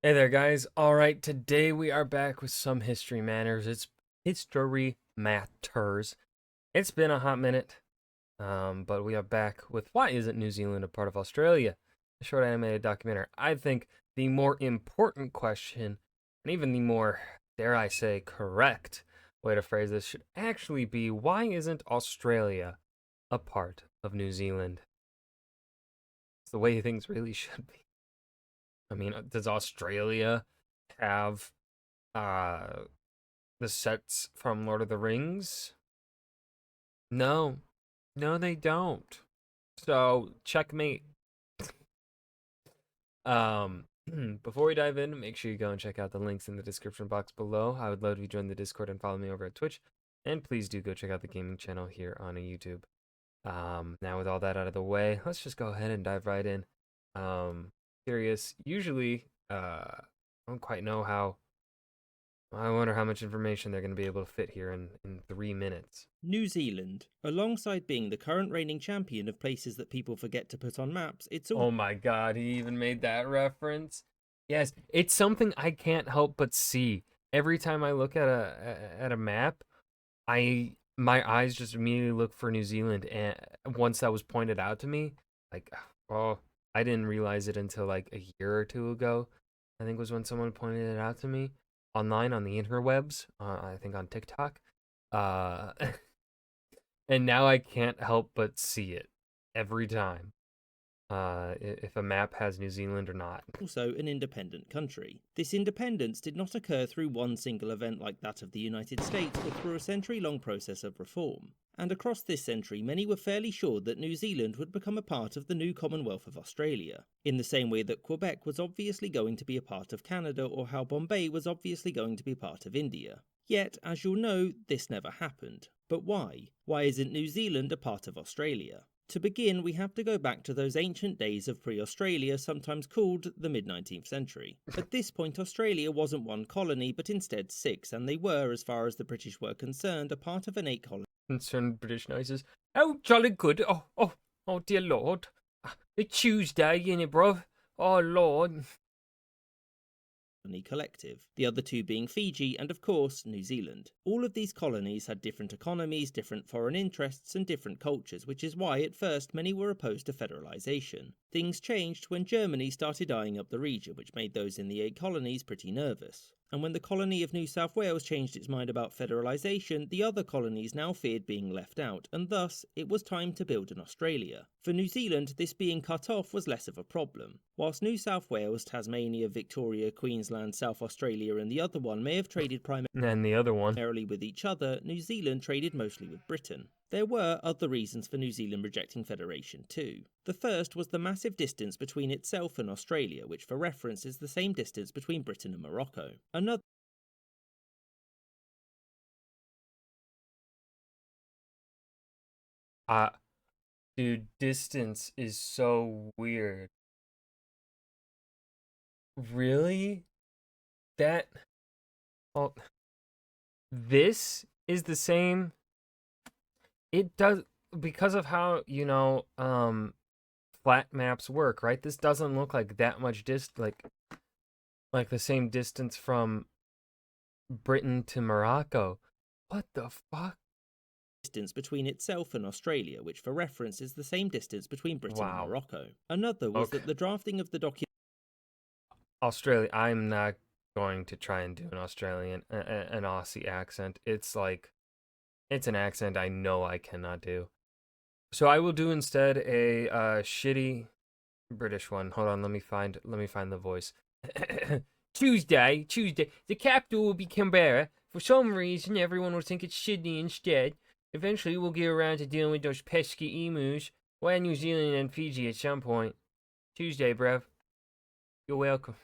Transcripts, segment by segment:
Hey there, guys. All right, today we are back with some history manners. It's history matters. It's been a hot minute, but we are back with why isn't New Zealand a part of Australia? A short animated documentary. I think the more important question, and even the more, dare I say, correct way to phrase this should actually be why isn't Australia a part of New Zealand? It's the way things really should be. I mean, does Australia have uh the sets from Lord of the Rings? No. No, they don't. So, checkmate. Um Before we dive in, make sure you go and check out the links in the description box below. I would love if you join the Discord and follow me over at Twitch. And please do go check out the gaming channel here on YouTube. Now with all that out of the way, let's just go ahead and dive right in. Curious, usually I don't quite know how. I wonder how much information they're going to be able to fit here in 3 minutes. New Zealand. Alongside being the current reigning champion of places that people forget to put on maps, it's also Oh my god, he even made that reference. Yes, it's something I can't help but see. Every time I look at a map, I my eyes just immediately look for New Zealand, and once that was pointed out to me, like, oh, I didn't realize it until like a year or two ago. I think was when someone pointed it out to me online on the interwebs, I think on TikTok. Uh and now I can't help but see it every time. If a map has New Zealand or not. an independent country. This independence did not occur through one single event like that of the United States, but through a century-long process of reform. And across this century, many were fairly sure that New Zealand would become a part of the new Commonwealth of Australia, in the same way that Quebec was obviously going to be a part of Canada, or how Bombay was obviously going to be part of India. Yet, as you'll know, this never happened. But why? Why isn't New Zealand a part of Australia? To begin, we have to go back to those ancient days of pre-Australia, sometimes called the mid-19th century. At this point, Australia wasn't one colony, but instead six, and they were, as far as the British were concerned, a part of an eight-colony Concerned British noises. Oh, jolly good. Oh, dear Lord. It's Tuesday, innit, bro? Oh, Lord. collective, the other two being Fiji and, of course, New Zealand. All of these colonies had different economies, different foreign interests, and different cultures, which is why at first many were opposed to federalisation. Things changed when Germany started eyeing up the region, which made those in the eight colonies pretty nervous. And when the colony of New South Wales changed its mind about federalisation, the other colonies now feared being left out, and thus it was time to build an Australia. For New Zealand, this being cut off was less of a problem. Whilst New South Wales, Tasmania, Victoria, Queensland, South Australia, and the other one may have traded And the other one. primarily with each other, New Zealand traded mostly with Britain. There were other reasons for New Zealand rejecting federation too. The first was the massive distance between itself and Australia, which for reference is the same distance between Britain and Morocco. Another Uh, Dude, distance is so weird. Really? That. Oh, this is the same. It does. Because of how, flat maps work, right? This doesn't look like that much like the same distance from Britain to Morocco. What the fuck? distance between itself and Australia, which for reference is the same distance between Britain and Wow. Morocco. Another was Okay. that the drafting of the document Australia. I'm not going to try and do an an Aussie accent. It's an accent I know I cannot do. So I will do instead a shitty British one. Hold on, let me find the voice. Tuesday. The capital will be Canberra. For some reason, everyone will think it's Sydney instead. Eventually, we'll get around to dealing with those pesky emus. Why New Zealand and Fiji at some point. Tuesday, bruv. You're welcome.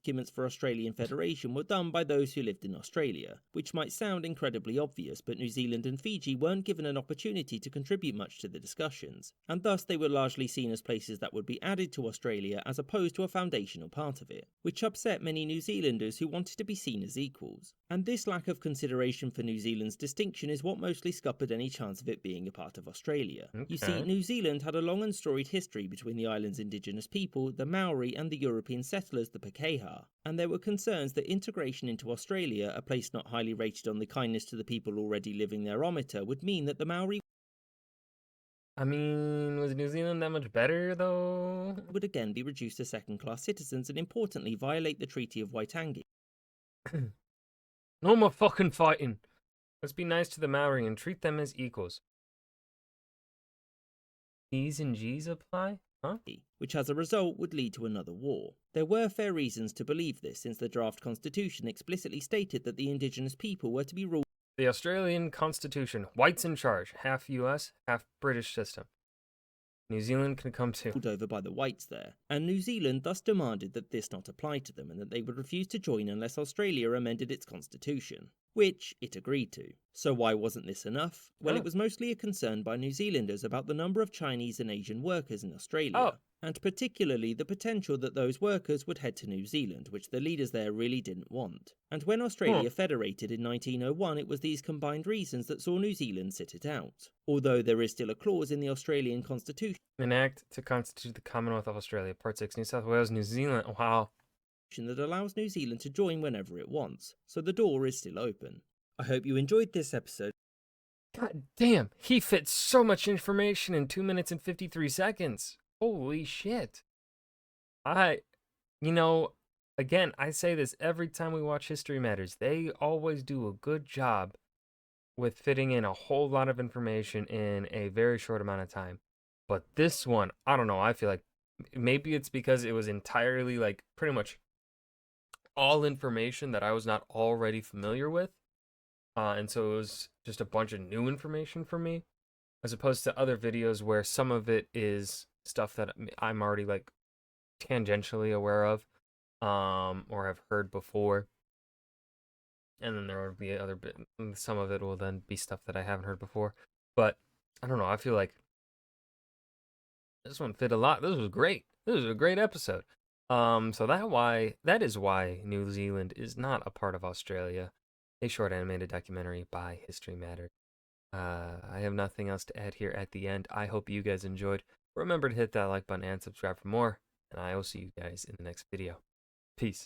documents for Australian Federation were done by those who lived in Australia, which might sound incredibly obvious, but New Zealand and Fiji weren't given an opportunity to contribute much to the discussions, and thus they were largely seen as places that would be added to Australia as opposed to a foundational part of it, which upset many New Zealanders who wanted to be seen as equals. And this lack of consideration for New Zealand's distinction is what mostly scuppered any chance of it being a part of Australia. You see, Okay. New Zealand had a long and storied history between the island's indigenous people, the Maori, and the European settlers, the Pākehā, Madagascar, and there were concerns that integration into Australia, a place not highly rated on the kindness to the people already living thereometer, would mean that the Maori I mean, was New Zealand that much better, though? would again be reduced to second-class citizens and importantly violate the Treaty of Waitangi. No more fucking fighting. Let's be nice to the Maori and treat them as equals. T's and G's apply? Huh? Which as a result would lead to another war. There were fair reasons to believe this, since the draft constitution explicitly stated that the indigenous people were to be ruled The Australian Constitution. Whites in charge. Half US, half British system. New Zealand can come too. over by the whites there, and New Zealand thus demanded that this not apply to them and that they would refuse to join unless Australia amended its constitution, which it agreed to. So why wasn't this enough? Well, it was mostly a concern by New Zealanders about the number of Chinese and Asian workers in Australia, and particularly the potential that those workers would head to New Zealand, which the leaders there really didn't want. And when Australia federated in 1901, it was these combined reasons that saw New Zealand sit it out. Although there is still a clause in the Australian Constitution An act to constitute the Commonwealth of Australia, Part 6, New South Wales, New Zealand. Wow. that allows New Zealand to join whenever it wants, so the door is still open. I hope you enjoyed this episode. God damn, he fits so much information in 2 minutes and 53 seconds. Holy shit. Again, I say this every time we watch History Matters. They always do a good job with fitting in a whole lot of information in a very short amount of time. But this one, I don't know, I feel like maybe it's because it was entirely, like, pretty much all information that I was not already familiar with. And so it was just a bunch of new information for me, as opposed to other videos where some of it is stuff that I'm already, like, tangentially aware of, or have heard before. And then there will be other bit, some of it will then be stuff that I haven't heard before. But I don't know, I feel like this one fit a lot. This was great. This was a great episode. So that is why New Zealand is not a part of Australia. A short animated documentary by History Matters. I have nothing else to add here at the end. I hope you guys enjoyed. Remember to hit that like button and subscribe for more, and I will see you guys in the next video. Peace.